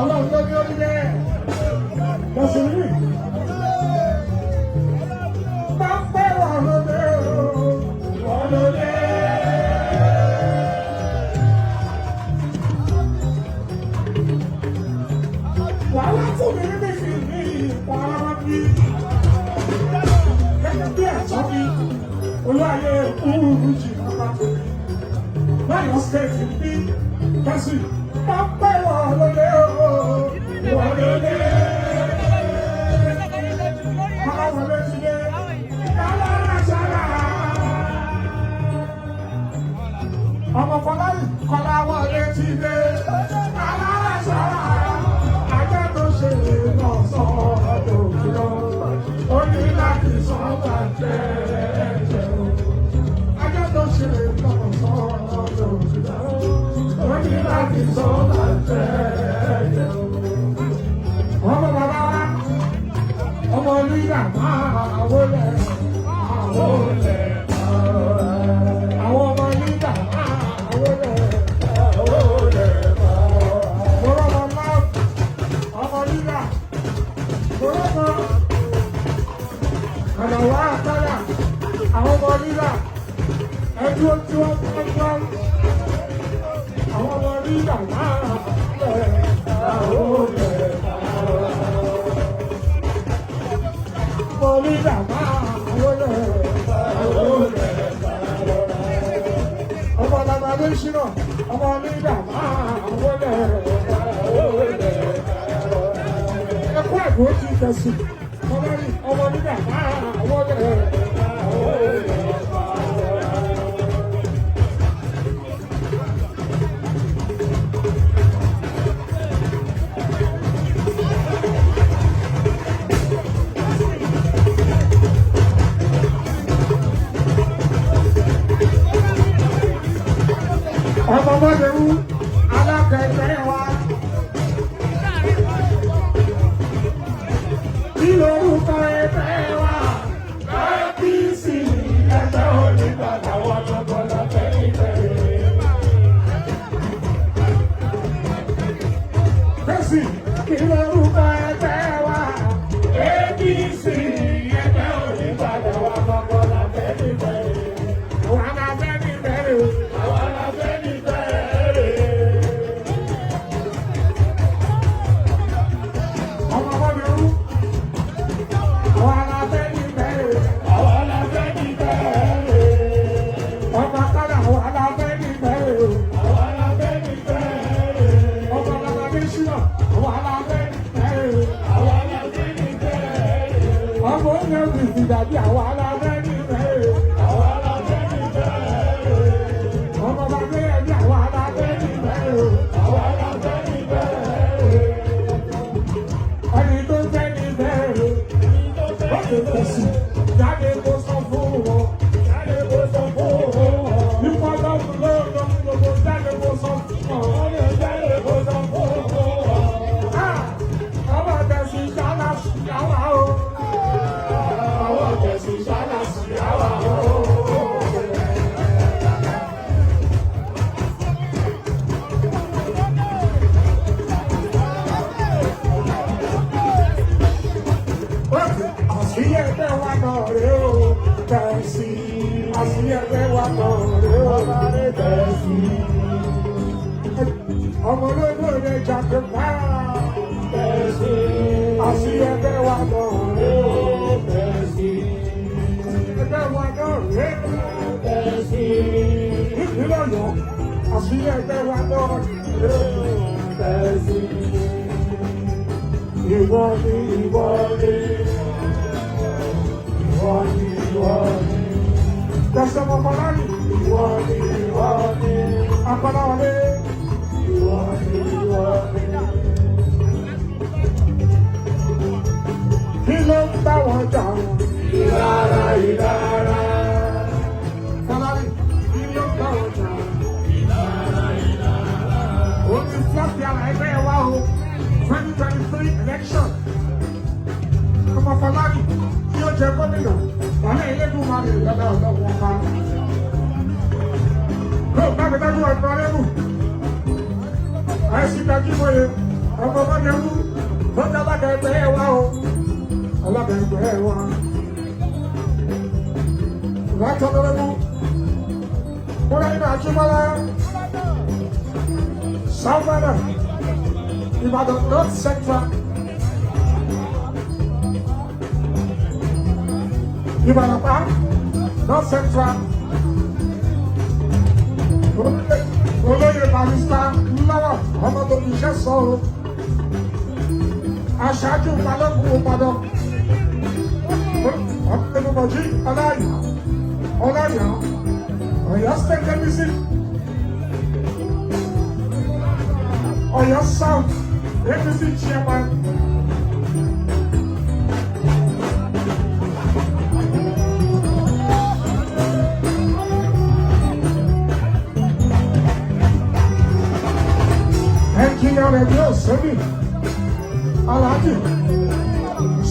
ọlọ́run ló ní orí bẹ́ẹ̀ lọ́sùn rí. Bá pẹ́ wà lóde o, wọ́n lóde. Wàhálà fún mi ní fi ní ìpara bí. Gẹ́gẹ́ bí ẹ̀tọ́ bí olúwayé kúrú jì ọba tóbi. Láyọ̀ stéètì bí kẹ́sì bá pẹ́ wà lóde o, wọ́n lóde. Àwọn létí dé, kálára sára. Ọmọ Fọláyìn kọ́lá wọ́n létí dé, kálára sára. Ajá tó ṣe náà sọ ọdún òkúlọ, ó ní láti sọ bàjẹ́ ẹ̀jẹ̀ o. Ajá tó ṣe náà sọ ọdún òkúlọ, ó ní láti sọ bàjẹ́ ẹ̀jẹ̀ o. Ọmọ bàbá wa, ọmọ nígbà máa wọlé, wọlé. Àwọn ọmọ nígbà máa wọlé, wọlé. Àlàwọ̀ àkàrà àwọn ọmọ nígbà ẹdúró tí wọ́n fẹ́ gbọ́ àwọn ọmọ nígbà máa lẹ̀ àwọlẹ̀ ọmọ nígbà máa wọlé àwọlẹ̀ ọmọ làbàdé ṣínà ọmọ nígbà máa wọlé àwọlẹ̀ ẹkú ẹ̀kọ́ ti tẹ̀sí. Ọmọ nígbà máa wọlé. Ọmọ mọ́lẹ́rú alákẹ̀ẹ́kẹ́ wa. Kí lorúkọ ẹgbẹ́ wa? APC ẹgbẹ́ onígbàgbà wa lọ́gbọ́n lábẹ́ ìbẹ̀rẹ̀. Bẹ́sì, kí lorúkọ ẹgbẹ́ wa? APC ẹgbẹ́ onígbàgbà wa lọ́gbọ́n lábẹ́ ìbẹ̀rẹ̀. Àwọn alábẹ́ ìbẹ̀rẹ̀. Àwọn alábẹ́ ìbẹ̀rẹ̀. Ọmọ mọ́lẹ́rú. Dàbí àwọn alábẹ́ níbẹ̀. Àwọn alábẹ́ níbẹ̀. Ọmọ bá gbé ẹbí àwọn alábẹ́ níbẹ̀. Àwọn alábẹ́ níbẹ̀. Ẹni tó jẹ́ níbẹ̀. Ó ti tẹ̀sí. Jáde kó sọ fún wọn. Jáde kó sọ fún wọn. Nípa lọ́dún lọ́dún gbogbo jáde kó sọ fún wọn. Jáde kó sọ fún wọn. Ọmọ tẹ̀sí ṣáná sí àwa o. Ọmọ olóògbé jàǹdùkú tẹ̀sí, àṣì ẹgbẹ́ wa lọ rẹ̀ ó tẹ̀sí, ẹgbẹ́ wa lọ rẹ̀ tẹ̀sí, ìpínlẹ̀ Ọ̀yọ́, àṣì ẹgbẹ́ wa lọ rẹ̀ ó tẹ̀sí. Ìwọ ni ìwọ ni, ìwọ ni ìwọ ni, tẹ̀sán Fọláyìn, ìwọ ni ìwọ ni, Akọ́láwọlé. Kí ló ń bá wọn jà wọn? Ìlara ìlara. Fọláyìn, kí ló ń bá wọn jà wọn? Ìlara ìlara. Ó ti fọ́ọ̀tì ara ẹgbẹ́ wa o. 2023 election. Ọmọ Fọláyìn tí ó jẹ gómìnà, wàhálà Elédùmarè lọ́dọ̀ ọ̀dọ́ wọn pa. Ló bá mi dájú ọ̀dọ́ lẹ́nu. Àìsí dájú mọ́ye, ọmọ Yẹ̀wù tó jẹ́ alágẹ̀gbẹ́ wa o alágẹ̀gbẹ́ wa right honourable Mọ́láyínà Ajíbọ́lá Sáfẹ́dà Ìbàdàn North Central Ìbàdàn pa North Central olóyè barista ńláwà ọmọ tó fi iṣẹ́ sọ̀rọ̀ aṣáájú balógun Ìbàdàn ọ̀pẹ̀lúmọ̀jì ọláyà Ọ̀yọ́ State Embassy Ọ̀yọ́ South Embassy Chairman. Ẹnjìnìá rẹ̀ ní òsèlú Alhaji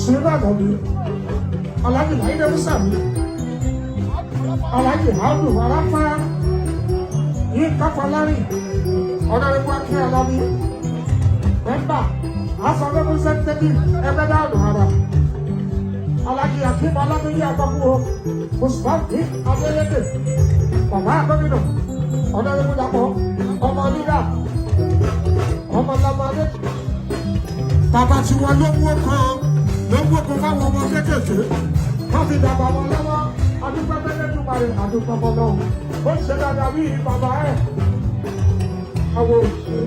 Sùnàdọ̀bí Alhaji Láìdé Mùsàmí Alhaji Abdul Warafa Yínká Fọlárin Honorable Akin Alabi Member House of Representatives Ẹgbẹ́dá Àlùhàrà Alhaji Akim Alábíyí Àgbàkúrò Mùsùlùmí Adélédè Bàbá Gómìnà Honorable Dàpọ̀ ọmọ lílà ọmọ lamadé bàbá tí wọn ló mú ọkọ fáwọn ọmọ kékèké wọn fi dàgbà wọn lọ́wọ́ adúpẹ́pẹ́lẹ́dùmarè àdúpẹ́pọ́ náà ó ṣe dáadáa bí bàbá ẹ̀ àwọn òṣèré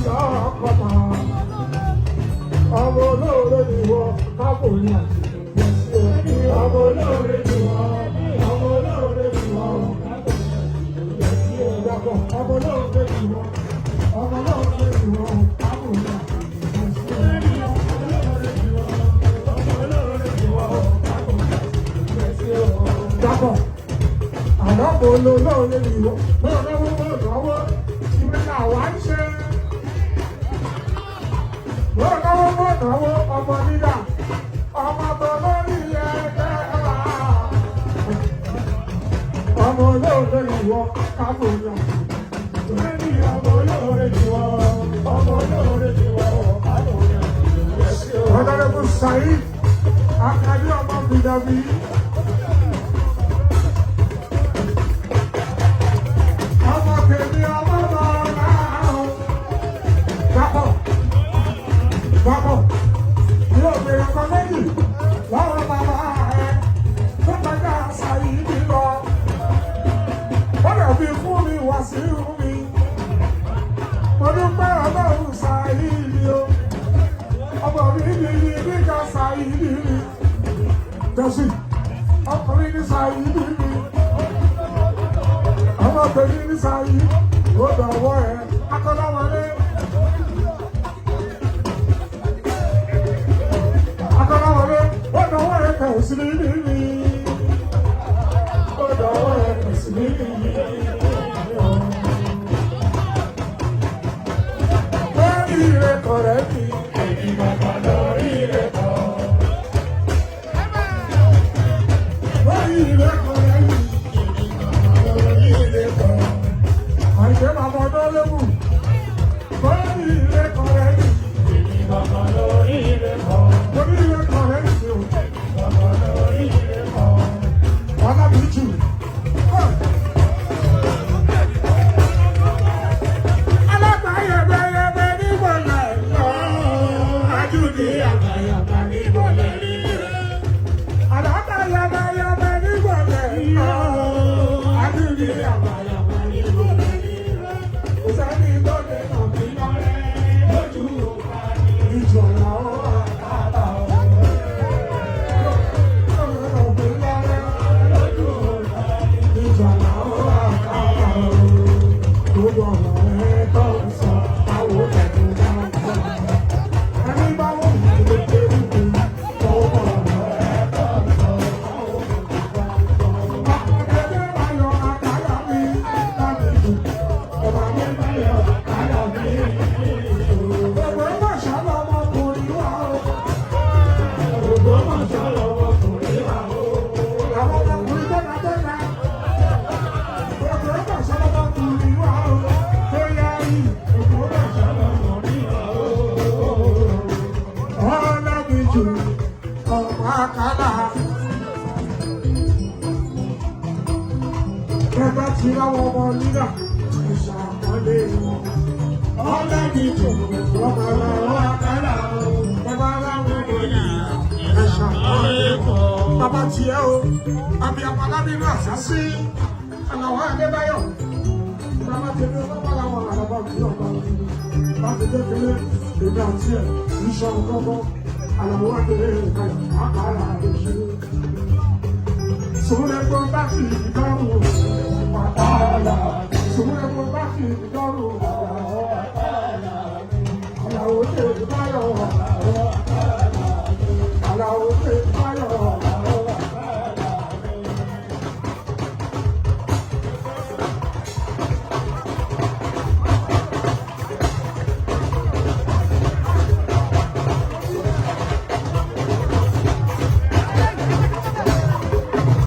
lọ́kọ̀ọ́mà ọmọ olóore ni wọ́n káàbọ̀ ní àṣìṣe ọmọ olóore ni wọ́n ọmọ olóore ni wọ́n ọmọ olóore ni wọ́n. Dàpọ̀ àná mo lo lóore ìwọ lọ́wọ́ ìmẹ́ta wá ń ṣe lọ́wọ́ ọmọ nígbà ọmọ tó lórí ẹgbẹ́ wa ọmọ lóore ìwọ kábòyà. Honorable Saheed Akadi ọmọ Bidabi ọmọ kèmí ọmọ lọ́la Dàpọ̀ ní òbèrè kan méjì lọ́wọ́ bàbá ẹ̀ tó kọjá Saheed lọ ó lè fi fún mi wá sí mi mo dúpẹ́ Ọlọ́run Saheed o. Ọmọ mi ní nígbà Saheed mi tẹ̀sí ọkùnrin ní Saheed mi ọmọbìnrin ní Saheed ó dọ̀wọ́ ẹ̀ Akọ́láwọlé ó dọ̀wọ́ ẹ̀ tẹ̀sí mi ó dọ̀wọ́ ẹ̀ tẹ̀sí mi. Lórí rẹ̀ kọ̀rẹ́ mi. àkàlà. Bẹ́ẹ̀ tí láwọn ọmọ nígbà ìṣàkọlé wọn. Ọlẹ́ni tó ọmọ ọ̀rọ̀ àkàlà o. Bàbá aláwọ̀ ọ̀rọ̀ ìṣàkọlé wọn. Bàbá tiẹ̀ o, abiyamọ alábínú àṣàṣì, Àlàwọ̀ Adébáyọ̀. Bàbá tẹ̀lé bàbá làwọn àlọ́bà bí ọ̀gá òbí. Láti kékeré, èmi àti ẹ̀ ìṣàn gbọ́gbọ́. Àlàwọ̀ Adébáyọ̀ ìkàlẹ̀ àkàlà òṣèlú. Sùnmùlẹ́gbọ́ bá fi ìdánwò àkàlà. Sùnmùlẹ́gbọ́ bá fi ìdánwò àkàlà. Àlàwọ̀ Adébáyọ̀.